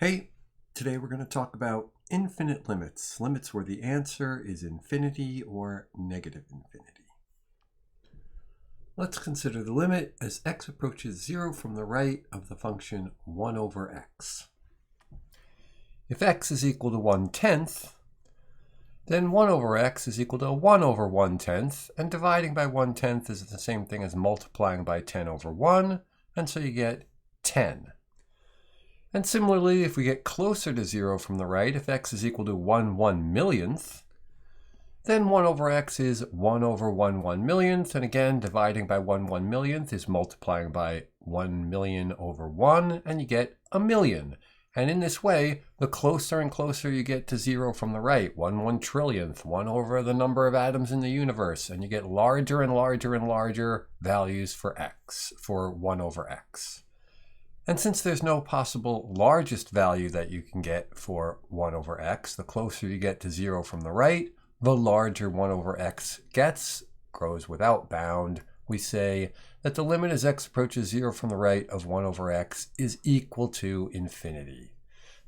Hey, today we're going to talk about infinite limits, limits where the answer is infinity or negative infinity. Let's consider the limit as x approaches 0 from the right of the function 1 over x. If x is equal to 1/10, then 1 over x is equal to 1 over 1/10, and dividing by 1/10 is the same thing as multiplying by 10 over 1, and so you get 10. And similarly, if we get closer to 0 from the right, if x is equal to 1/1,000,000th, then 1 over x is 1 over 1/1,000,000th, and again, dividing by 1/1,000,000th is multiplying by 1,000,000 over 1, and you get 1,000,000. And in this way, the closer and closer you get to 0 from the right, 1/1,000,000,000th, 1 over the number of atoms in the universe, and you get larger and larger and larger values for x, for 1 over x. And since there's no possible largest value that you can get for 1 over x, the closer you get to 0 from the right, the larger 1 over x gets, grows without bound. We say that the limit as x approaches 0 from the right of 1 over x is equal to infinity.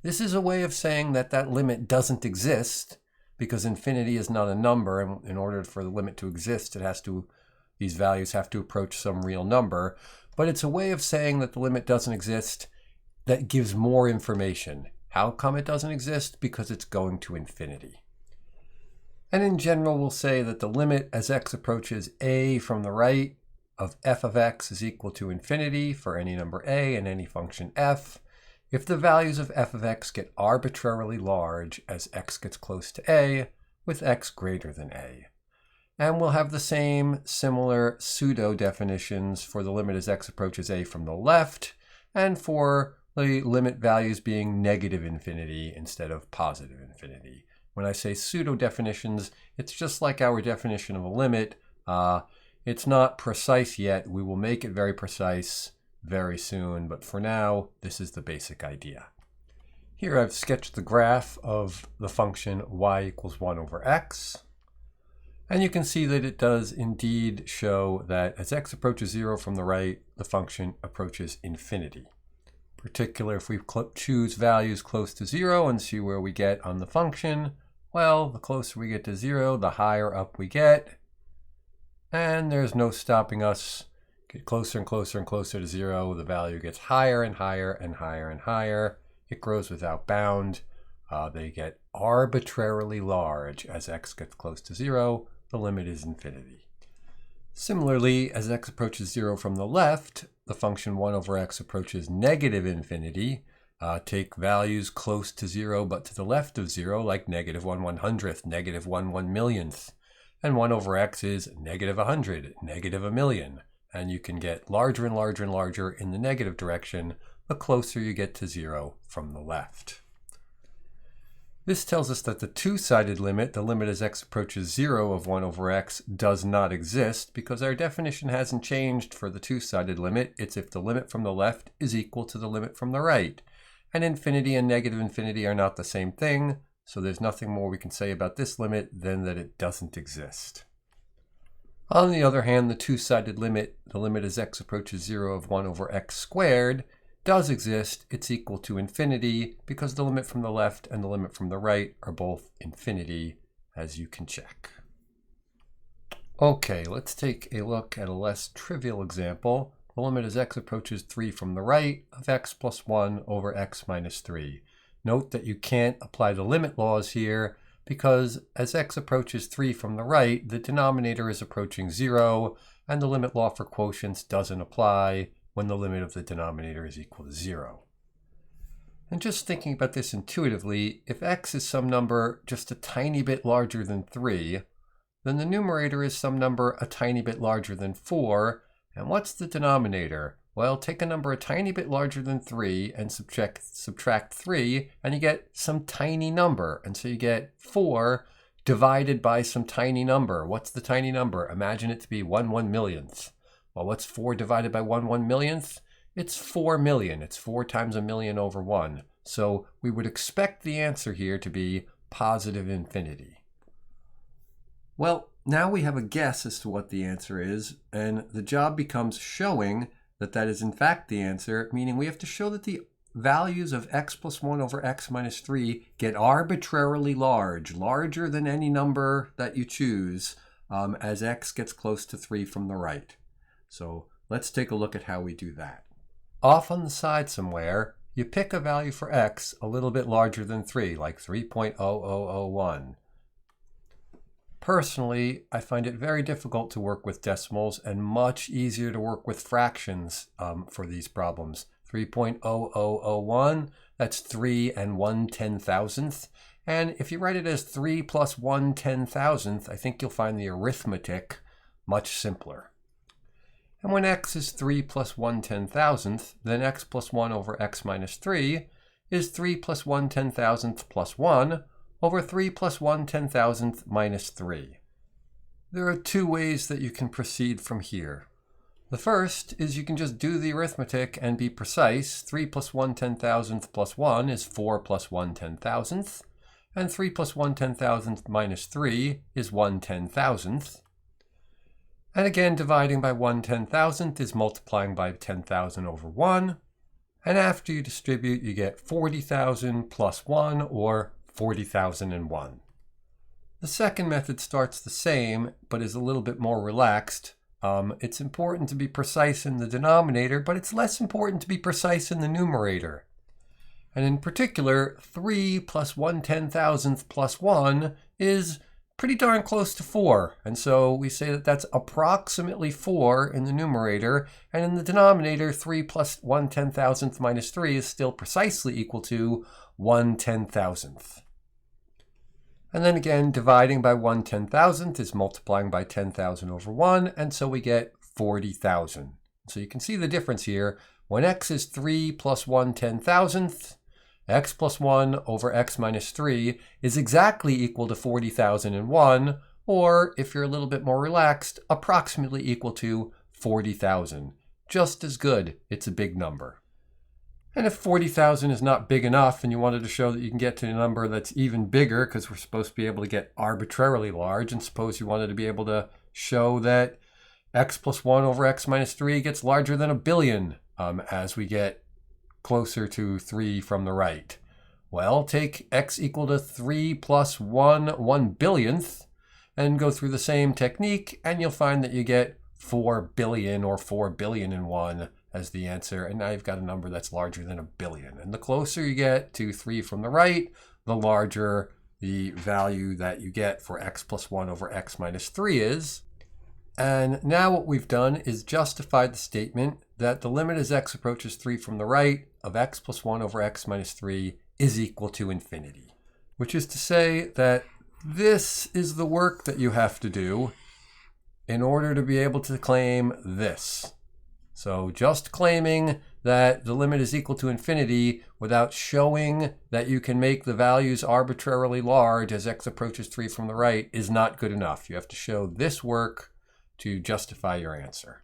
This is a way of saying that that limit doesn't exist, because infinity is not a number, and in order for the limit to exist, these values have to approach some real number. But it's a way of saying that the limit doesn't exist that gives more information. How come it doesn't exist? Because it's going to infinity. And in general, we'll say that the limit as x approaches a from the right of f of x is equal to infinity for any number a and any function f if the values of f of x get arbitrarily large as x gets close to a with x greater than a. And we'll have the same similar pseudo definitions for the limit as x approaches a from the left, and for the limit values being negative infinity instead of positive infinity. When I say pseudo definitions, it's just like our definition of a limit. It's not precise yet. We will make it very precise very soon, but for now, this is the basic idea. Here I've sketched the graph of the function y equals 1 over x. And you can see that it does indeed show that as x approaches 0 from the right, the function approaches infinity. Particularly if we choose values close to 0 and see where we get on the function, well, the closer we get to 0, the higher up we get. And there's no stopping us. Get closer and closer and closer to 0, the value gets higher and higher and higher and higher. It grows without bound. They get arbitrarily large as x gets close to 0. The limit is infinity. Similarly, as x approaches 0 from the left, the function 1 over x approaches negative infinity. Take values close to 0 but to the left of 0, like negative 1/100th, negative 1/1,000,000th. And 1 over x is negative 100, negative 1,000,000. And you can get larger and larger and larger in the negative direction the closer you get to 0 from the left. This tells us that the two-sided limit, the limit as x approaches 0 of 1 over x, does not exist because our definition hasn't changed for the two-sided limit. It's if the limit from the left is equal to the limit from the right. And infinity and negative infinity are not the same thing, so there's nothing more we can say about this limit than that it doesn't exist. On the other hand, the two-sided limit, the limit as x approaches 0 of 1 over x squared, does exist. It's equal to infinity because the limit from the left and the limit from the right are both infinity, as you can check. Okay, let's take a look at a less trivial example. The limit as x approaches 3 from the right of x plus 1 over x minus 3. Note that you can't apply the limit laws here because as x approaches 3 from the right, the denominator is approaching 0, and the limit law for quotients doesn't apply when the limit of the denominator is equal to 0. And just thinking about this intuitively, if x is some number just a tiny bit larger than 3, then the numerator is some number a tiny bit larger than 4, and what's the denominator? Well, take a number a tiny bit larger than 3 and subtract 3, and you get some tiny number, and so you get 4 divided by some tiny number. What's the tiny number? Imagine it to be 1/1,000,000th. Well, what's 4 divided by 1/1,000,000th? It's 4,000,000. It's 4 times 1,000,000 over 1. So we would expect the answer here to be positive infinity. Well, now we have a guess as to what the answer is, and the job becomes showing that that is in fact the answer, meaning we have to show that the values of x plus 1 over x minus 3 get arbitrarily large, larger than any number that you choose, as x gets close to 3 from the right. So let's take a look at how we do that. Off on the side somewhere, you pick a value for x a little bit larger than 3, like 3.0001. Personally, I find it very difficult to work with decimals and much easier to work with fractions for these problems. 3.0001, that's 3 and 1/10,000th. And if you write it as 3 plus 1/10,000th, I think you'll find the arithmetic much simpler. And when x is 3 plus 1/10,000th, then x plus 1 over x minus 3 is 3 plus 1/10,000th plus 1 over 3 plus 1/10,000th minus 3. There are two ways that you can proceed from here. The first is you can just do the arithmetic and be precise. 3 plus 1/10,000th plus 1 is 4 plus 1/10,000th, and 3 plus 1/10,000th minus 3 is 1/10,000th. And again, dividing by 1/10,000th is multiplying by 10,000 over 1. And after you distribute, you get 40,000 plus 1, or 40,001. The second method starts the same, but is a little bit more relaxed. It's important to be precise in the denominator, but it's less important to be precise in the numerator. And in particular, 3 plus 1/10,000th plus 1 is pretty darn close to 4. And so we say that that's approximately 4 in the numerator. And in the denominator, 3 plus 1/10,000th minus 3 is still precisely equal to 1/10,000th. And then again, dividing by 1/10,000th is multiplying by 10,000 over 1, and so we get 40,000. So you can see the difference here. When x is 3 plus 1/10,000th, x plus 1 over x minus 3 is exactly equal to 40,001, or if you're a little bit more relaxed, approximately equal to 40,000. Just as good, it's a big number. And if 40,000 is not big enough and you wanted to show that you can get to a number that's even bigger, because we're supposed to be able to get arbitrarily large, and suppose you wanted to be able to show that x plus 1 over x minus 3 gets larger than 1 billion as we get closer to 3 from the right. Well, take x equal to 3 plus 1/1,000,000th and go through the same technique, and you'll find that you get 4 billion or 4,000,001 as the answer, and now you've got a number that's larger than 1 billion. And the closer you get to 3 from the right, the larger the value that you get for x plus 1 over x minus 3 is. And now what we've done is justified the statement that the limit as x approaches 3 from the right of x plus 1 over x minus 3 is equal to infinity. Which is to say that this is the work that you have to do in order to be able to claim this. So just claiming that the limit is equal to infinity without showing that you can make the values arbitrarily large as x approaches 3 from the right is not good enough. You have to show this work to justify your answer.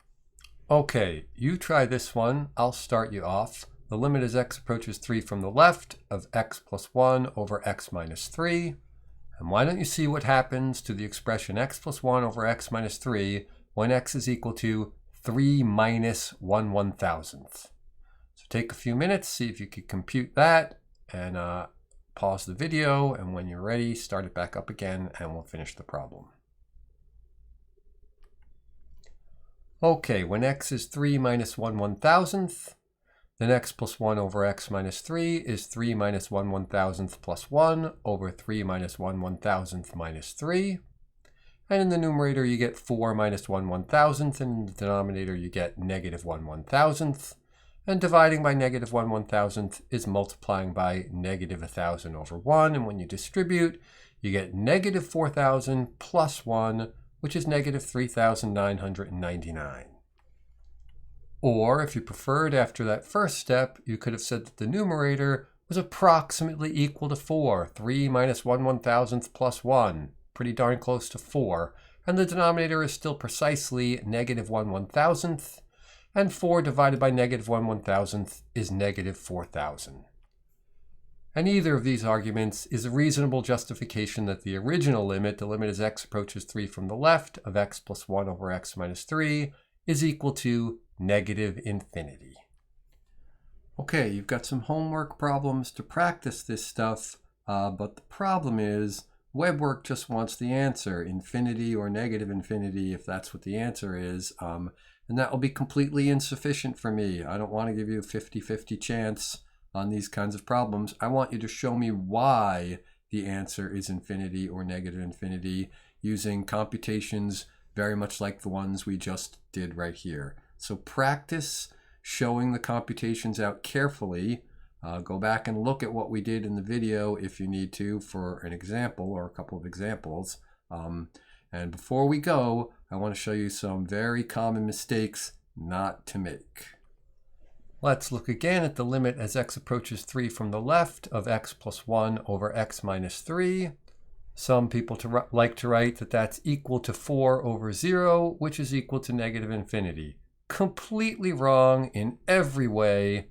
Okay, you try this one. I'll start you off. The limit as x approaches 3 from the left of x plus 1 over x minus 3. And why don't you see what happens to the expression x plus 1 over x minus 3 when x is equal to 3 minus 1/1000th. So take a few minutes, see if you could compute that, and pause the video, and when you're ready, start it back up again, and we'll finish the problem. Okay, when x is 3 minus 1/1000th, then x plus 1 over x minus 3 is 3 minus 1/1000th plus 1 over 3 minus 1/1000th minus 3. And in the numerator, you get 4 minus 1/1000th, and in the denominator, you get negative 1/1000th. And dividing by negative 1/1000th is multiplying by negative 1,000 over 1. And when you distribute, you get negative 4,000 plus 1, which is negative 3,999. Or, if you preferred, after that first step, you could have said that the numerator was approximately equal to 4. 3 minus 1/1000th plus 1. Pretty darn close to 4, and the denominator is still precisely negative 1/1000th, and 4 divided by negative 1/1000th is negative 4,000. And either of these arguments is a reasonable justification that the original limit, the limit as x approaches 3 from the left of x plus 1 over x minus 3, is equal to negative infinity. Okay, you've got some homework problems to practice this stuff, but the problem is WebWork just wants the answer, infinity or negative infinity, if that's what the answer is, and that will be completely insufficient for me. I don't want to give you a 50-50 chance on these kinds of problems. I want you to show me why the answer is infinity or negative infinity using computations very much like the ones we just did right here. So practice showing the computations out carefully. Go back and look at what we did in the video if you need to for an example or a couple of examples. And before we go, I want to show you some very common mistakes not to make. Let's look again at the limit as x approaches 3 from the left of x plus 1 over x minus 3. Some people like to write that that's equal to 4 over 0, which is equal to negative infinity. Completely wrong in every way.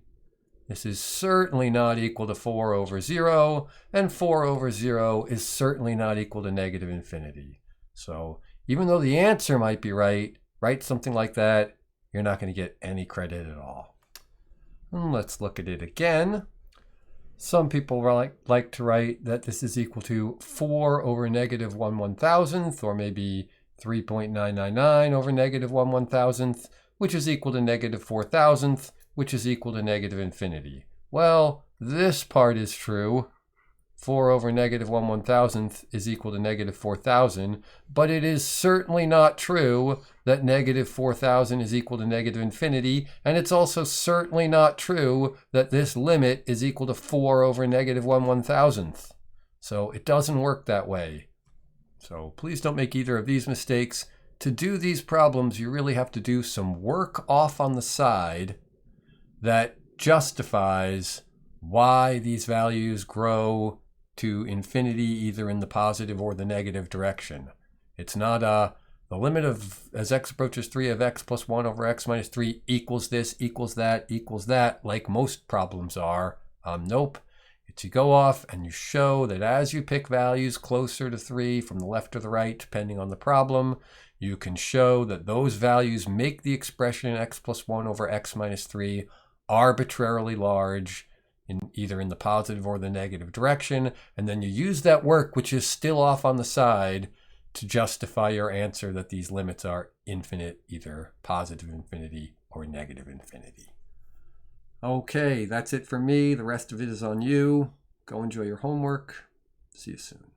This is certainly not equal to 4 over 0, and 4 over 0 is certainly not equal to negative infinity. So even though the answer might be right, write something like that, you're not going to get any credit at all. And let's look at it again. Some people like to write that this is equal to 4 over negative 1/1000th, or maybe 3.999 over negative 1/1000th, which is equal to negative 4,000th, which is equal to negative infinity. Well, this part is true. 4 over negative 1/1000th is equal to negative 4,000, but it is certainly not true that negative 4,000 is equal to negative infinity, and it's also certainly not true that this limit is equal to 4 over negative 1/1000th. So it doesn't work that way. So please don't make either of these mistakes. To do these problems, you really have to do some work off on the side that justifies why these values grow to infinity either in the positive or the negative direction. It's not the limit of as x approaches 3 of x plus 1 over x minus 3 equals this, equals that, like most problems are. Nope. It's you go off and you show that as you pick values closer to 3 from the left or the right, depending on the problem, you can show that those values make the expression x plus 1 over x minus 3 arbitrarily large, either in the positive or the negative direction, and then you use that work, which is still off on the side, to justify your answer that these limits are infinite, either positive infinity or negative infinity. Okay, that's it for me. The rest of it is on you. Go enjoy your homework. See you soon.